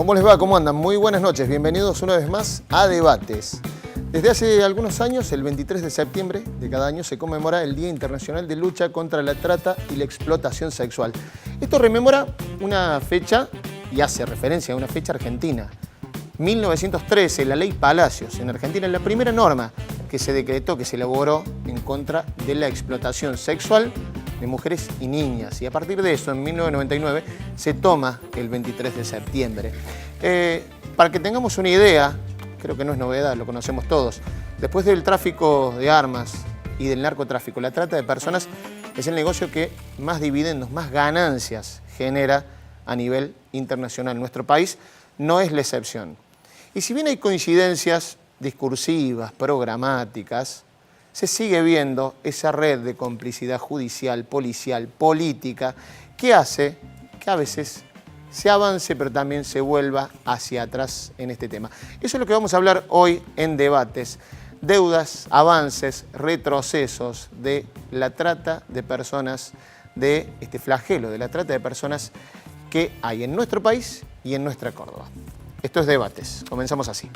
¿Cómo les va? ¿Cómo andan? Muy buenas noches. Bienvenidos una vez más a Debates. Desde hace algunos años, el 23 de septiembre de cada año, se conmemora el Día Internacional de Lucha contra la Trata y la Explotación Sexual. Esto rememora una fecha y hace referencia a una fecha argentina. 1913, la Ley Palacios en Argentina es la primera norma que se decretó, que se elaboró en contra de la explotación sexual de mujeres y niñas. Y a partir de eso, en 1999, se toma el 23 de septiembre. Para que tengamos una idea, creo que no es novedad, lo conocemos todos, después del tráfico de armas y del narcotráfico, la trata de personas es el negocio que más dividendos, más ganancias genera a nivel internacional. Nuestro país no es la excepción. Y si bien hay coincidencias discursivas, programáticas, se sigue viendo esa red de complicidad judicial, policial, política, que hace que a veces se avance, pero también se vuelva hacia atrás en este tema. Eso es lo que vamos a hablar hoy en Debates. Deudas, avances, retrocesos de la trata de personas, de este flagelo de la trata de personas que hay en nuestro país y en nuestra Córdoba. Esto es Debates. Comenzamos así.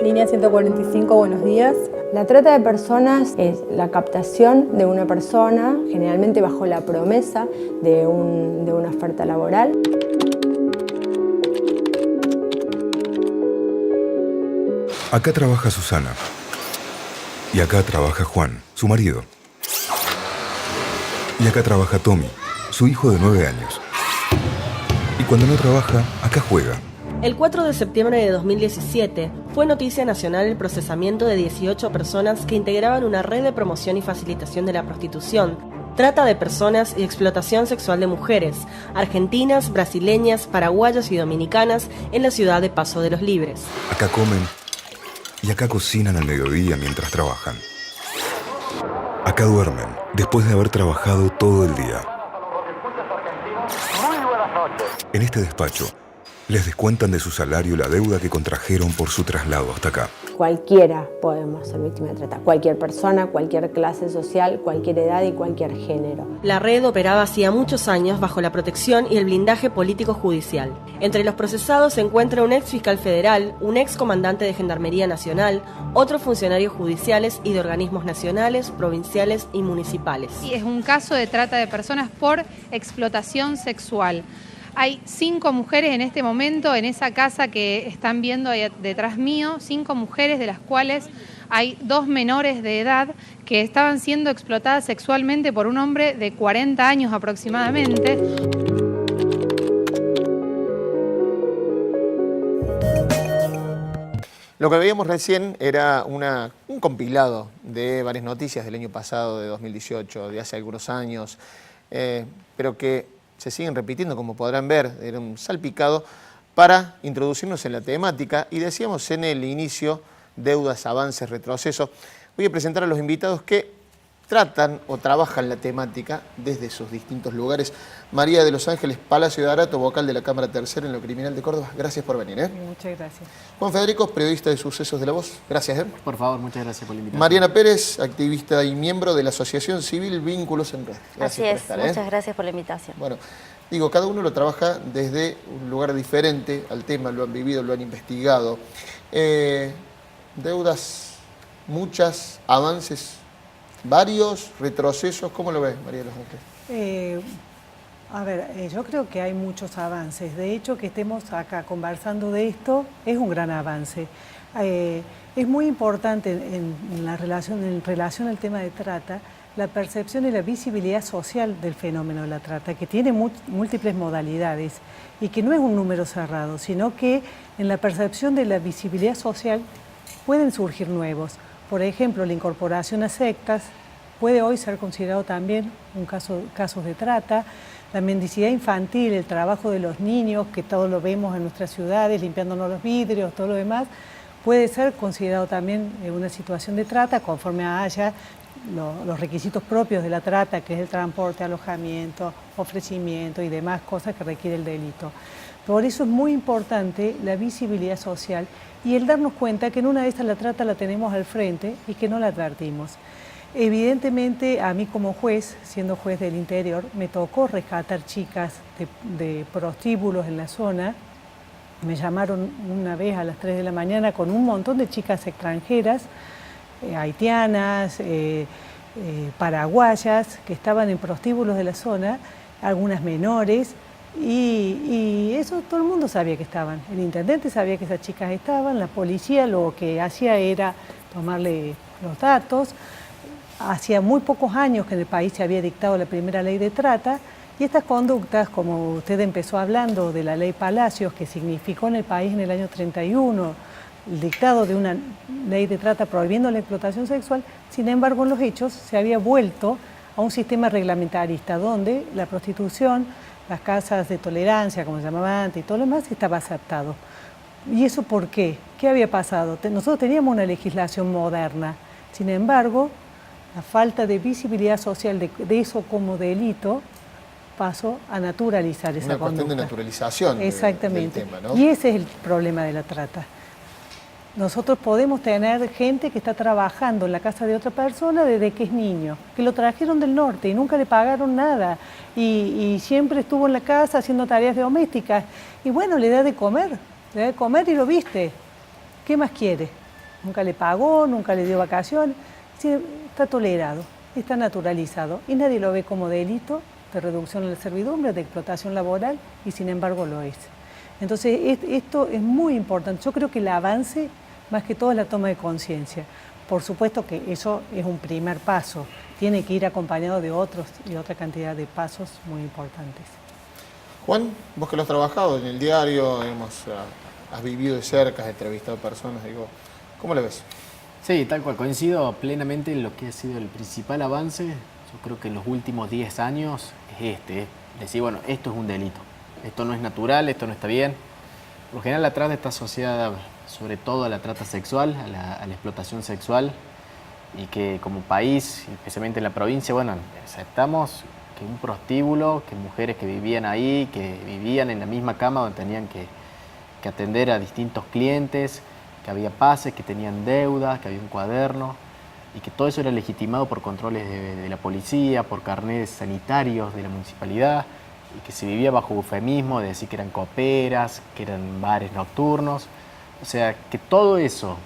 Línea 145, buenos días. La trata de personas es la captación de una persona, generalmente bajo la promesa de una oferta laboral. Acá trabaja Susana. Y acá trabaja Juan, su marido. Y acá trabaja Tommy, su hijo de 9 años. Y cuando no trabaja, acá juega. El 4 de septiembre de 2017 fue noticia nacional el procesamiento de 18 personas que integraban una red de promoción y facilitación de la prostitución, trata de personas y explotación sexual de mujeres, argentinas, brasileñas, paraguayas y dominicanas en la ciudad de Paso de los Libres. Acá comen y acá cocinan al mediodía mientras trabajan. Acá duermen después de haber trabajado todo el día. En este despacho les descuentan de su salario la deuda que contrajeron por su traslado hasta acá. Cualquiera podemos ser víctima de trata. Cualquier persona, cualquier clase social, cualquier edad y cualquier género. La red operaba hacía muchos años bajo la protección y el blindaje político-judicial. Entre los procesados se encuentra un ex fiscal federal, un ex comandante de Gendarmería Nacional, otros funcionarios judiciales y de organismos nacionales, provinciales y municipales. Es un caso de trata de personas por explotación sexual. Hay 5 mujeres en este momento en esa casa que están viendo ahí detrás mío, 5 mujeres de las cuales hay 2 menores de edad que estaban siendo explotadas sexualmente por un hombre de 40 años aproximadamente. Lo que veíamos recién era un compilado de varias noticias del año pasado, de 2018, de hace algunos años, pero que se siguen repitiendo, como podrán ver, era un salpicado para introducirnos en la temática. Y decíamos en el inicio, deudas, avances, retrocesos. Voy a presentar a los invitados que tratan o trabajan la temática desde sus distintos lugares. María de los Ángeles Palacio de Arato, vocal de la Cámara Tercera en lo Criminal de Córdoba. Gracias por venir. Muchas gracias. Juan Federico, periodista de Sucesos de la Voz. Gracias. Por favor, muchas gracias por la invitación. Mariana Pérez, activista y miembro de la Asociación Civil Vínculos en Red. Así es, muchas gracias por la invitación. Bueno, digo, cada uno lo trabaja desde un lugar diferente al tema, lo han vivido, lo han investigado. Deudas, muchas, avances, varios, retrocesos. ¿Cómo lo ves, María de los Ángeles? Yo creo que hay muchos avances. De hecho, que estemos acá conversando de esto es un gran avance. Es muy importante en relación al tema de trata, la percepción y la visibilidad social del fenómeno de la trata, que tiene múltiples modalidades y que no es un número cerrado, sino que en la percepción de la visibilidad social pueden surgir nuevos. Por ejemplo, la incorporación a sectas puede hoy ser considerado también un caso de trata. La mendicidad infantil, el trabajo de los niños, que todos lo vemos en nuestras ciudades, limpiándonos los vidrios, todo lo demás, puede ser considerado también una situación de trata conforme haya los requisitos propios de la trata, que es el transporte, alojamiento, ofrecimiento y demás cosas que requiere el delito. Por eso es muy importante la visibilidad social y el darnos cuenta que en una de estas la trata la tenemos al frente y que no la advertimos. Evidentemente, a mí como juez, siendo juez del interior, me tocó rescatar chicas de prostíbulos en la zona. Me llamaron una vez a las 3 de la mañana con un montón de chicas extranjeras, haitianas, paraguayas, que estaban en prostíbulos de la zona, algunas menores, y eso todo el mundo sabía que estaban. El intendente sabía que esas chicas estaban, la policía lo que hacía era tomarle los datos. Hacía muy pocos años que en el país se había dictado la primera ley de trata, y estas conductas, como usted empezó hablando de la ley Palacios, que significó en el país en el año 31 el dictado de una ley de trata prohibiendo la explotación sexual, sin embargo en los hechos se había vuelto a un sistema reglamentarista donde la prostitución, las casas de tolerancia, como se llamaba antes, y todo lo demás estaba aceptado. ¿Y eso por qué? ¿Qué había pasado? Nosotros teníamos una legislación moderna, sin embargo, la falta de visibilidad social de eso como delito pasó a naturalizar esa conducta. Una cuestión de naturalización. Exactamente. Del tema, ¿no? Y ese es el problema de la trata. Nosotros podemos tener gente que está trabajando en la casa de otra persona desde que es niño, que lo trajeron del norte y nunca le pagaron nada, y siempre estuvo en la casa haciendo tareas domésticas, y bueno, le da de comer y lo viste. ¿Qué más quiere? Nunca le pagó, nunca le dio vacaciones. Sí, está tolerado, está naturalizado, y nadie lo ve como delito de reducción a la servidumbre, de explotación laboral, y sin embargo lo es. Entonces, esto es muy importante. Yo creo que el avance, más que todo, es la toma de conciencia. Por supuesto que eso es un primer paso, tiene que ir acompañado de otros y otra cantidad de pasos muy importantes. Juan, vos que lo has trabajado en el diario, has vivido de cerca, has entrevistado personas, digo, ¿cómo lo ves? Sí, tal cual, coincido plenamente en lo que ha sido el principal avance. Yo creo que en los últimos 10 años es decir, bueno, esto es un delito, esto no es natural, esto no está bien. Por lo general la trata está asociada sobre todo a la trata sexual, a la explotación sexual, y que como país, especialmente en la provincia, bueno, aceptamos que un prostíbulo, que mujeres que vivían ahí, que vivían en la misma cama donde tenían que atender a distintos clientes, que había pases, que tenían deudas, que había un cuaderno, y que todo eso era legitimado por controles de la policía, por carnets sanitarios de la municipalidad, y que se vivía bajo eufemismo de decir que eran coperas, que eran bares nocturnos. O sea, que todo eso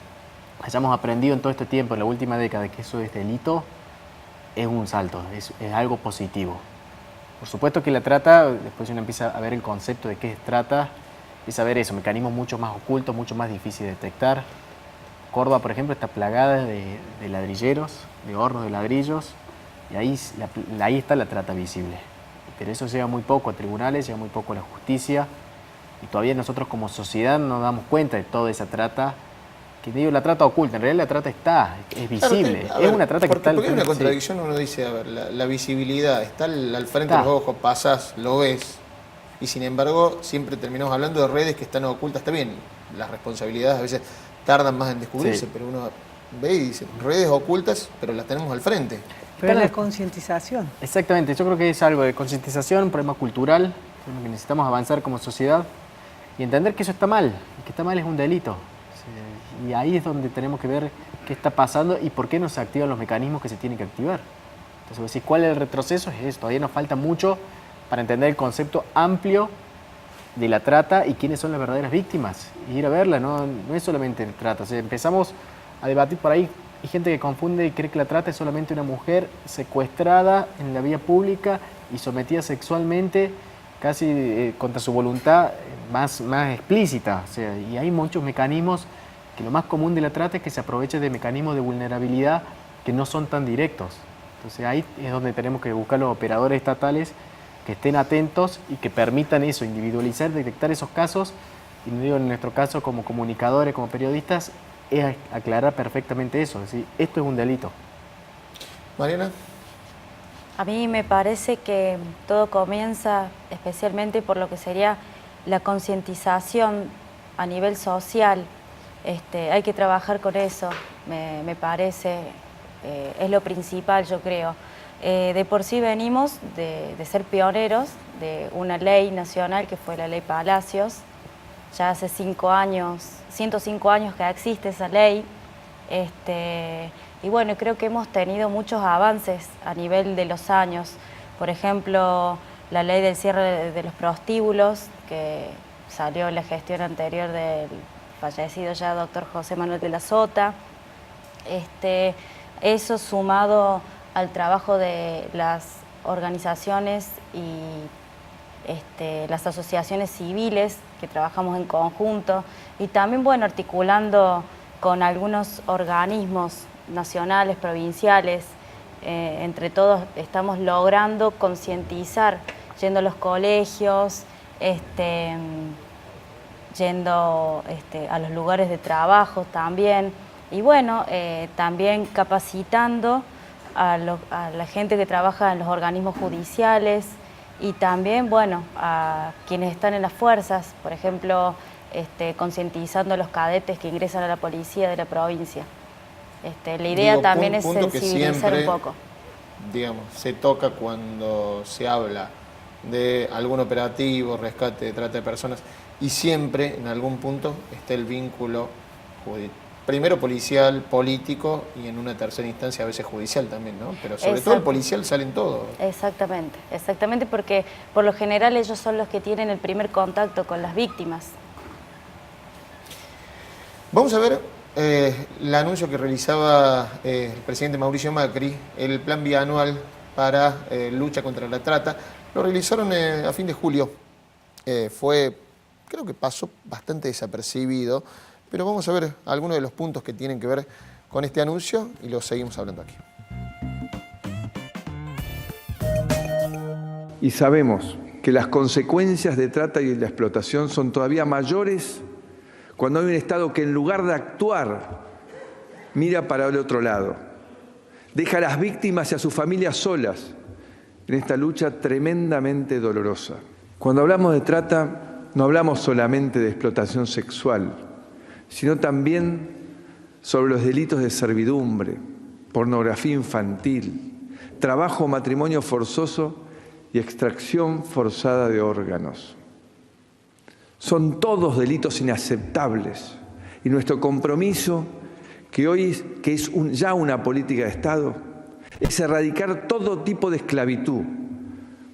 hayamos aprendido en todo este tiempo, en la última década, que eso es delito, es un salto, es algo positivo. Por supuesto que la trata, después uno empieza a ver el concepto de qué es trata, empieza a ver eso, mecanismos mucho más ocultos, mucho más difíciles de detectar. Córdoba, por ejemplo, está plagada de ladrilleros, de hornos de ladrillos, y ahí está la trata visible. Pero eso llega muy poco a tribunales, llega muy poco a la justicia, y todavía nosotros como sociedad no nos damos cuenta de toda esa trata, que digo, la trata oculta, en realidad la trata está, es visible, claro, es una trata que está... Porque hay una contradicción, uno dice, a ver, la visibilidad está al frente de los ojos, pasás, lo ves, y sin embargo siempre terminamos hablando de redes que están ocultas. Está bien, las responsabilidades a veces tardan más en descubrirse, pero uno ve y dice, redes ocultas, pero las tenemos al frente. Pero la concientización. Exactamente, yo creo que es algo de concientización, un problema cultural, que necesitamos avanzar como sociedad y entender que eso está mal, y que está mal es un delito. Y ahí es donde tenemos que ver qué está pasando y por qué no se activan los mecanismos que se tienen que activar. Entonces, si ¿cuál es el retroceso? Es eso, todavía nos falta mucho para entender el concepto amplio de la trata y quiénes son las verdaderas víctimas. Y ir a verla, no es solamente trata. O sea, empezamos a debatir por ahí. Hay gente que confunde y cree que la trata es solamente una mujer secuestrada en la vía pública y sometida sexualmente casi contra su voluntad más explícita. O sea, y hay muchos mecanismos que lo más común de la trata es que se aproveche de mecanismos de vulnerabilidad que no son tan directos. Entonces ahí es donde tenemos que buscar los operadores estatales que estén atentos y que permitan eso, individualizar, detectar esos casos. Y no digo en nuestro caso como comunicadores, como periodistas, es aclarar perfectamente eso, es decir, esto es un delito. Mariana. A mí me parece que todo comienza especialmente por lo que sería la concientización a nivel social. Hay que trabajar con eso, me parece, es lo principal, yo creo. De por sí venimos de ser pioneros de una ley nacional que fue la ley Palacios. Ya hace 105 años que existe esa ley, Y bueno, creo que hemos tenido muchos avances a nivel de los años. Por ejemplo, la ley del cierre de los prostíbulos, que salió en la gestión anterior del fallecido ya doctor José Manuel de la Sota. Eso sumado al trabajo de las organizaciones y las asociaciones civiles que trabajamos en conjunto, y también, bueno, articulando con algunos organismos nacionales, provinciales. Entre todos estamos logrando concientizar, yendo a los colegios, yendo a los lugares de trabajo también, y bueno, también capacitando a la gente que trabaja en los organismos judiciales, y también, bueno, a quienes están en las fuerzas, por ejemplo, concientizando a los cadetes que ingresan a la policía de la provincia. La idea también es sensibilizar un poco. Digamos, se toca cuando se habla de algún operativo, rescate de trata de personas, y siempre en algún punto está el vínculo primero policial, político, y en una tercera instancia a veces judicial también, ¿no? Pero sobre todo el policial salen todos. Exactamente, porque por lo general ellos son los que tienen el primer contacto con las víctimas. Vamos a ver el anuncio que realizaba el presidente Mauricio Macri, el plan bianual para lucha contra la trata. Lo realizaron a fin de julio. Creo que pasó bastante desapercibido, pero vamos a ver algunos de los puntos que tienen que ver con este anuncio y lo seguimos hablando aquí. Y sabemos que las consecuencias de trata y de la explotación son todavía mayores cuando hay un Estado que en lugar de actuar mira para el otro lado, deja a las víctimas y a sus familias solas en esta lucha tremendamente dolorosa. Cuando hablamos de trata, no hablamos solamente de explotación sexual, sino también sobre los delitos de servidumbre, pornografía infantil, trabajo o matrimonio forzoso y extracción forzada de órganos. Son todos delitos inaceptables y nuestro compromiso, que es ya una política de Estado, es erradicar todo tipo de esclavitud,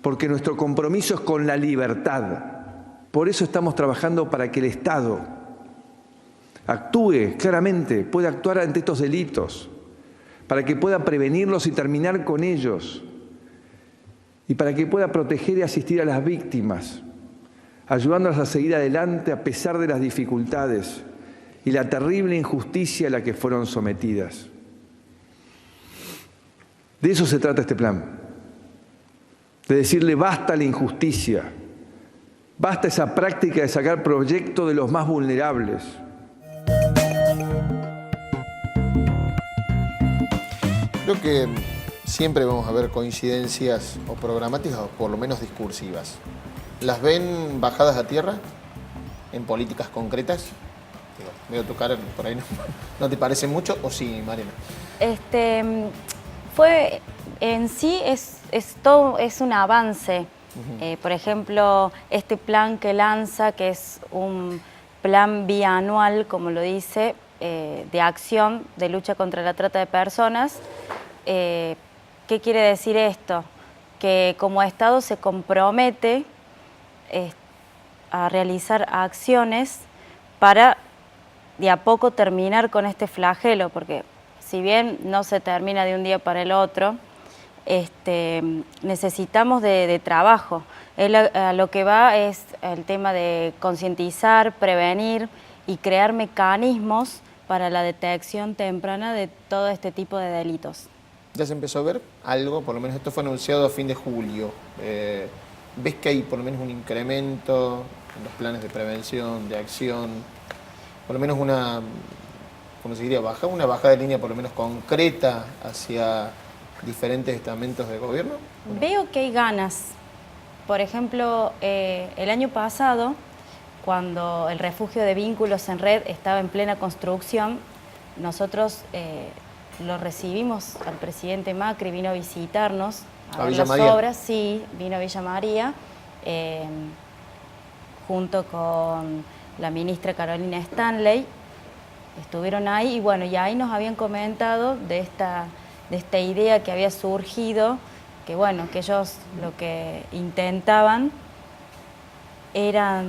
porque nuestro compromiso es con la libertad. Por eso estamos trabajando para que el Estado actúe claramente, pueda actuar ante estos delitos, para que pueda prevenirlos y terminar con ellos, y para que pueda proteger y asistir a las víctimas, ayudándolas a seguir adelante a pesar de las dificultades y la terrible injusticia a la que fueron sometidas. De eso se trata este plan, de decirle basta a la injusticia, basta esa práctica de sacar provecho de los más vulnerables. Creo que siempre vamos a ver coincidencias o programáticas o por lo menos discursivas. ¿Las ven bajadas a tierra en políticas concretas? Veo tu cara, por ahí no te parece mucho, ¿o sí, Mariana? En sí es un avance. Por ejemplo, este plan que lanza, que es un plan bianual, como lo dice, de acción de lucha contra la trata de personas. ¿Qué quiere decir esto? Que como Estado se compromete a realizar acciones para de a poco terminar con este flagelo, porque si bien no se termina de un día para el otro, necesitamos de trabajo. A lo que va es el tema de concientizar, prevenir y crear mecanismos para la detección temprana de todo este tipo de delitos. ¿Ya se empezó a ver algo? Por lo menos esto fue anunciado a fin de julio. ¿Ves que hay por lo menos un incremento en los planes de prevención, de acción? Por lo menos una bajada de línea por lo menos concreta hacia diferentes estamentos de gobierno. Veo que hay ganas. Por ejemplo, el año pasado, cuando el refugio de vínculos en red estaba en plena construcción, nosotros lo recibimos al presidente Macri, vino a visitarnos a ver las obras, sí, vino a Villa María, junto con la ministra Carolina Stanley, estuvieron ahí y bueno, y ahí nos habían comentado de esta idea que había surgido, que bueno, que ellos lo que intentaban era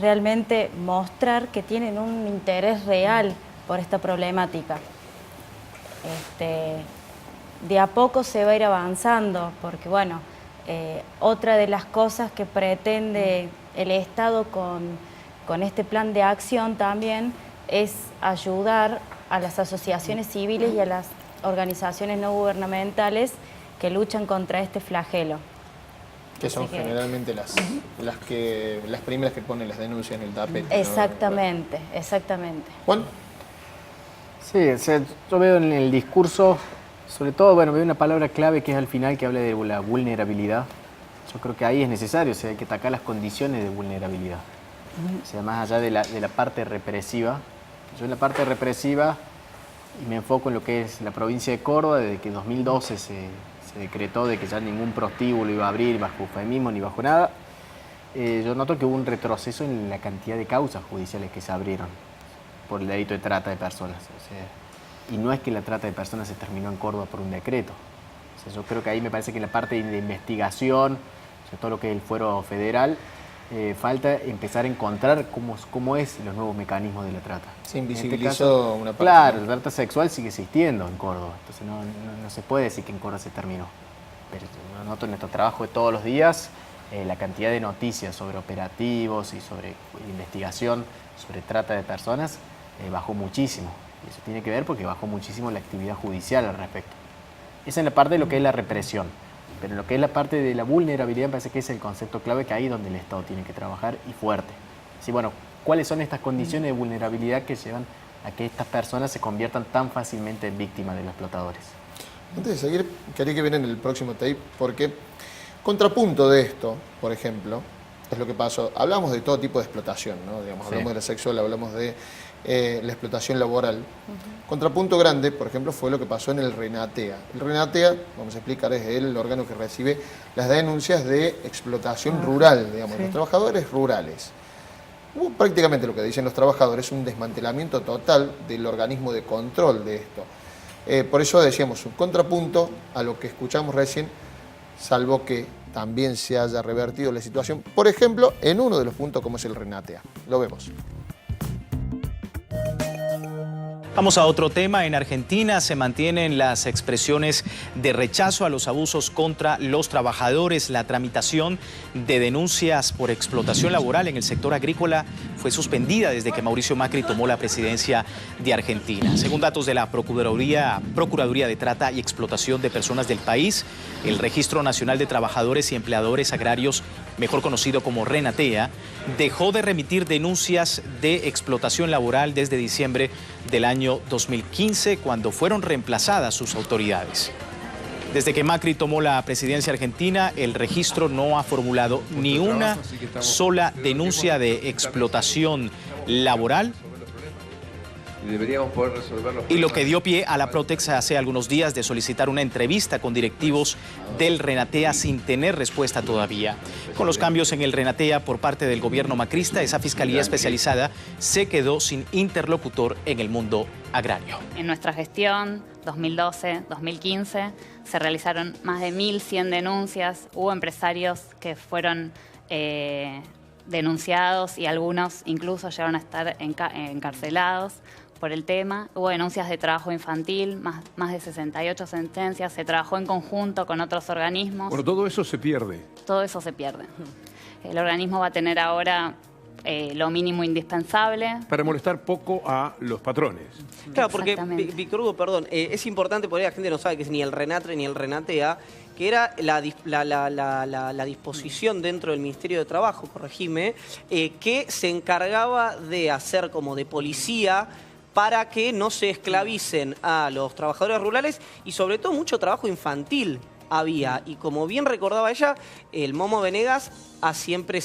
realmente mostrar que tienen un interés real por esta problemática. De a poco se va a ir avanzando, porque bueno, otra de las cosas que pretende el Estado con este plan de acción también es ayudar a las asociaciones civiles y a las organizaciones no gubernamentales que luchan contra este flagelo. Que son generalmente las primeras que ponen las denuncias en el tapete. Exactamente, ¿no? Exactamente. ¿Juan? Sí, o sea, yo veo en el discurso, sobre todo, bueno, veo una palabra clave que es al final que habla de la vulnerabilidad. Yo creo que ahí es necesario, o sea, hay que atacar las condiciones de vulnerabilidad. O sea, más allá de la parte represiva. Yo en la parte represiva, y me enfoco en lo que es la provincia de Córdoba, desde que en 2012 se decretó de que ya ningún prostíbulo iba a abrir bajo eufemismo ni bajo nada, yo noto que hubo un retroceso en la cantidad de causas judiciales que se abrieron por el delito de trata de personas. O sea, y no es que la trata de personas se terminó en Córdoba por un decreto. O sea, yo creo que ahí me parece que en la parte de investigación, o sea, todo lo que es el fuero federal, falta empezar a encontrar cómo es los nuevos mecanismos de la trata. Se invisibilizó una parte. Claro, la trata sexual sigue existiendo en Córdoba, entonces no se puede decir que en Córdoba se terminó. Pero yo noto en nuestro trabajo de todos los días la cantidad de noticias sobre operativos y sobre investigación, sobre trata de personas, bajó muchísimo. Y eso tiene que ver porque bajó muchísimo la actividad judicial al respecto. Esa es la parte de lo que es la represión. Pero en lo que es la parte de la vulnerabilidad me parece que es el concepto clave, que ahí es donde el Estado tiene que trabajar y fuerte. Sí, bueno, ¿cuáles son estas condiciones de vulnerabilidad que llevan a que estas personas se conviertan tan fácilmente en víctimas de los explotadores? Antes de seguir, quería que vieran el próximo tape, porque contrapunto de esto, por ejemplo, es lo que pasó. Hablamos de todo tipo de explotación, ¿no? Digamos, hablamos de la sexual, hablamos de la explotación laboral. Contrapunto grande, por ejemplo, fue lo que pasó en el Renatea. El Renatea, vamos a explicar, es el órgano que recibe las denuncias de explotación rural, digamos, los trabajadores rurales. Hubo prácticamente lo que dicen los trabajadores, un desmantelamiento total del organismo de control de esto. Por eso decíamos un contrapunto a lo que escuchamos recién, salvo que también se haya revertido la situación, por ejemplo, en uno de los puntos como es el Renatea. Lo vemos. Vamos a otro tema. En Argentina se mantienen las expresiones de rechazo a los abusos contra los trabajadores. La tramitación de denuncias por explotación laboral en el sector agrícola fue suspendida desde que Mauricio Macri tomó la presidencia de Argentina. Según datos de la Procuraduría de Trata y Explotación de Personas del país, el Registro Nacional de Trabajadores y Empleadores Agrarios, mejor conocido como Renatea, dejó de remitir denuncias de explotación laboral desde diciembre del año 2015, cuando fueron reemplazadas sus autoridades. Desde que Macri tomó la presidencia argentina, el registro no ha formulado ni una sola denuncia de explotación laboral, deberíamos poder resolverlo. y lo que dio pie a la Protex hace algunos días de solicitar una entrevista con directivos del Renatea sin tener respuesta todavía. Con los cambios en el Renatea por parte del gobierno macrista, esa fiscalía especializada se quedó sin interlocutor en el mundo agrario. En nuestra gestión, 2012-2015, se realizaron más de 1.100 denuncias. Hubo empresarios que fueron denunciados y algunos incluso llegaron a estar encarcelados por el tema. Hubo denuncias de trabajo infantil, más de 68 sentencias. Se trabajó en conjunto con otros organismos. Bueno, todo eso se pierde. Todo eso se pierde. El organismo va a tener ahora lo mínimo indispensable. Para molestar poco a los patrones. Claro, porque, Víctor Hugo, perdón, es importante, porque la gente no sabe que es ni el Renatre ni el Renatea, que era la disposición dentro del Ministerio de Trabajo, corregime, que se encargaba de hacer como de policía para que no se esclavicen a los trabajadores rurales y sobre todo mucho trabajo infantil había. Y como bien recordaba ella, el Momo Venegas siempre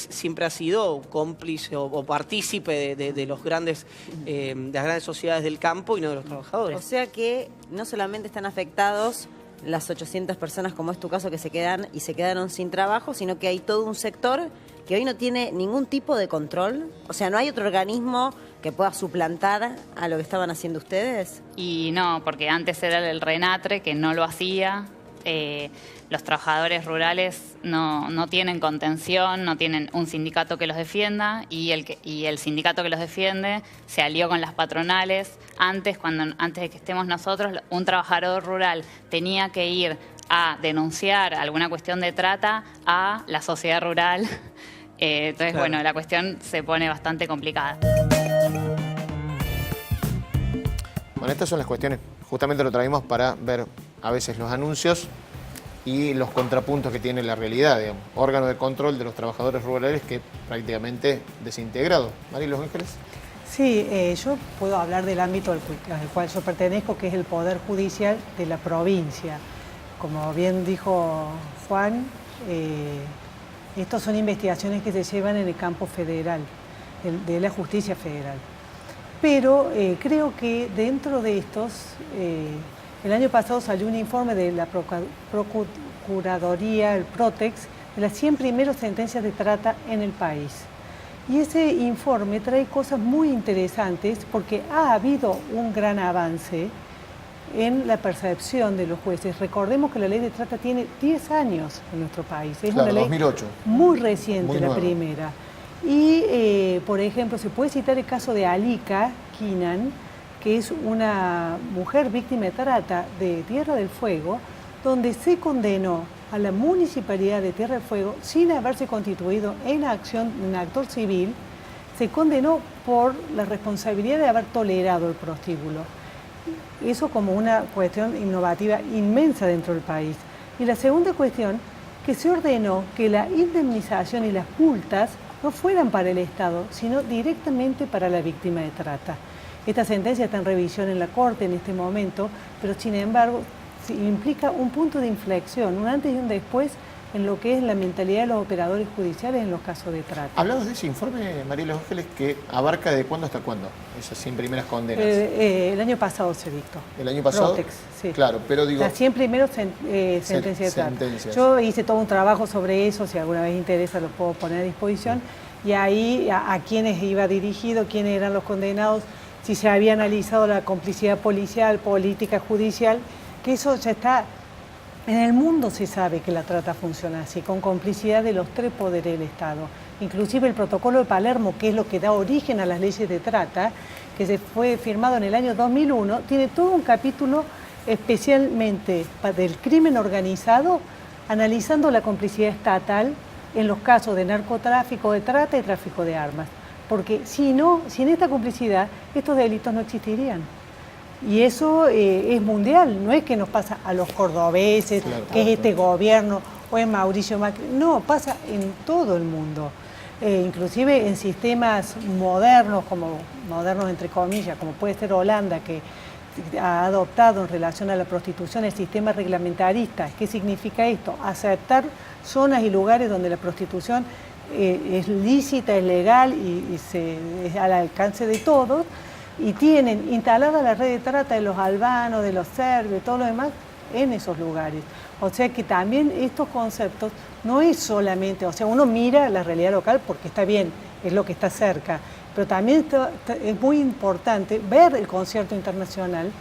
ha sido cómplice o partícipe de las grandes sociedades del campo y no de los trabajadores. O sea que no solamente están afectados las 800 personas, como es tu caso, que se quedaron sin trabajo, sino que hay todo un sector que hoy no tiene ningún tipo de control? O sea, ¿no hay otro organismo que pueda suplantar a lo que estaban haciendo ustedes? Y no, porque antes era el RENATRE que no lo hacía. Los trabajadores rurales no tienen contención, no tienen un sindicato que los defienda y el sindicato que los defiende se alió con las patronales. Antes de que estemos nosotros, un trabajador rural tenía que ir a denunciar alguna cuestión de trata a la sociedad rural. Entonces, claro, bueno, la cuestión se pone bastante complicada. Bueno, estas son las cuestiones. Justamente lo traímos para ver a veces los anuncios y los contrapuntos que tiene la realidad, digamos. Órgano de control de los trabajadores rurales que prácticamente desintegrado. María Los Ángeles. Sí, yo puedo hablar del ámbito al cual yo pertenezco, que es el Poder Judicial de la provincia. Como bien dijo Juan, estas son investigaciones que se llevan en el campo federal, de la justicia federal. Pero creo que dentro de estos, el año pasado salió un informe de la Procuraduría, el Protex, de las 100 primeras sentencias de trata en el país. Y ese informe trae cosas muy interesantes porque ha habido un gran avance en la percepción de los jueces. Recordemos que la ley de trata tiene 10 años en nuestro país. Es una ley 2008. Muy reciente, muy la nueva. Primera. Y, por ejemplo, se puede citar el caso de Alika Kinan, que es una mujer víctima de trata de Tierra del Fuego, donde se condenó a la municipalidad de Tierra del Fuego sin haberse constituido en actor civil, se condenó por la responsabilidad de haber tolerado el prostíbulo. Eso como una cuestión innovativa inmensa dentro del país. Y la segunda cuestión, que se ordenó que la indemnización y las multas no fueran para el Estado, sino directamente para la víctima de trata. Esta sentencia está en revisión en la Corte en este momento, pero sin embargo implica un punto de inflexión, un antes y un después en lo que es la mentalidad de los operadores judiciales en los casos de trata. Hablamos de ese informe, María Los Ángeles, que abarca de cuándo hasta cuándo, esas 100 primeras condenas. El año pasado se dictó. ¿El año pasado? Protex, sí. Claro, pero digo... Las 100 primeras sentencias de trata. Yo hice todo un trabajo sobre eso, si alguna vez interesa lo puedo poner a disposición, y ahí a quiénes iba dirigido, quiénes eran los condenados, si se había analizado la complicidad policial, política, judicial, que eso ya está... En el mundo se sabe que la trata funciona así, con complicidad de los 3 poderes del Estado. Inclusive el protocolo de Palermo, que es lo que da origen a las leyes de trata, que se fue firmado en el año 2001, tiene todo un capítulo especialmente del crimen organizado, analizando la complicidad estatal en los casos de narcotráfico, de trata y tráfico de armas. Porque sin esta complicidad, estos delitos no existirían. Y eso es mundial, no es que nos pasa a los cordobeses, claro, que es este gobierno, o en Mauricio Macri, no, pasa en todo el mundo. Inclusive en sistemas modernos, como modernos entre comillas, como puede ser Holanda, que ha adoptado en relación a la prostitución el sistema reglamentarista. ¿Qué significa esto? Aceptar zonas y lugares donde la prostitución es lícita, es legal y es al alcance de todos, y tienen instalada la red de trata de los albanos, de los serbios, todo lo demás, en esos lugares. O sea que también estos conceptos no es solamente, o sea, uno mira la realidad local porque está bien, es lo que está cerca, pero también es muy importante ver el concierto internacional,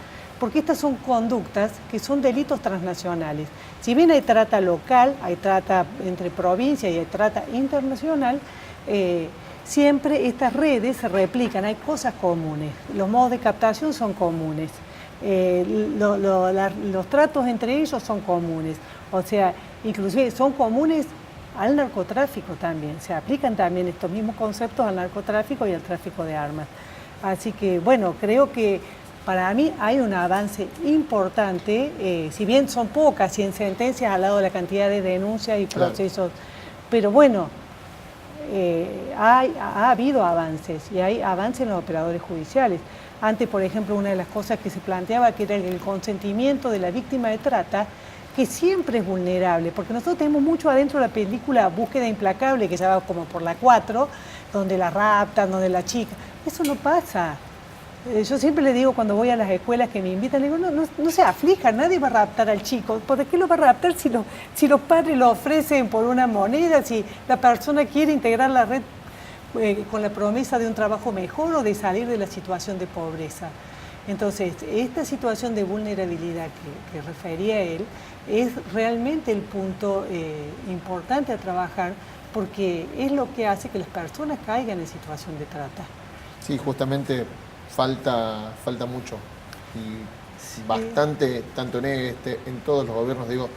porque estas son conductas que son delitos transnacionales. Si bien hay trata local, hay trata entre provincias y hay trata internacional, siempre estas redes se replican, hay cosas comunes, los modos de captación son comunes, los tratos entre ellos son comunes, o sea, inclusive son comunes al narcotráfico también, se aplican también estos mismos conceptos al narcotráfico y al tráfico de armas. Así que, bueno, creo que para mí hay un avance importante, si bien son pocas 100 sentencias al lado de la cantidad de denuncias y procesos, pero bueno, ha habido avances y hay avances en los operadores judiciales. Antes, por ejemplo, una de las cosas que se planteaba que era el consentimiento de la víctima de trata, que siempre es vulnerable, porque nosotros tenemos mucho adentro la película Búsqueda Implacable, que ya va como por la 4, donde la raptan, donde la chica. Eso no pasa. Yo siempre le digo cuando voy a las escuelas que me invitan, le digo, no se aflijan, nadie va a raptar al chico. ¿Por qué lo va a raptar si los padres lo ofrecen por una moneda, si la persona quiere integrar la red con la promesa de un trabajo mejor o de salir de la situación de pobreza? Entonces, esta situación de vulnerabilidad que refería él es realmente el punto importante a trabajar, porque es lo que hace que las personas caigan en situación de trata. Sí, justamente falta mucho y bastante, tanto en todos los gobiernos, digo,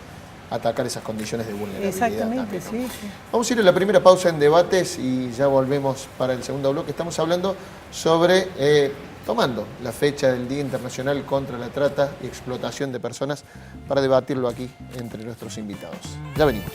atacar esas condiciones de vulnerabilidad. Exactamente, también, ¿no? sí. Vamos a ir a la primera pausa en debates y ya volvemos para el segundo bloque. Estamos hablando sobre, tomando la fecha del Día Internacional contra la Trata y Explotación de Personas para debatirlo aquí entre nuestros invitados. Ya venimos.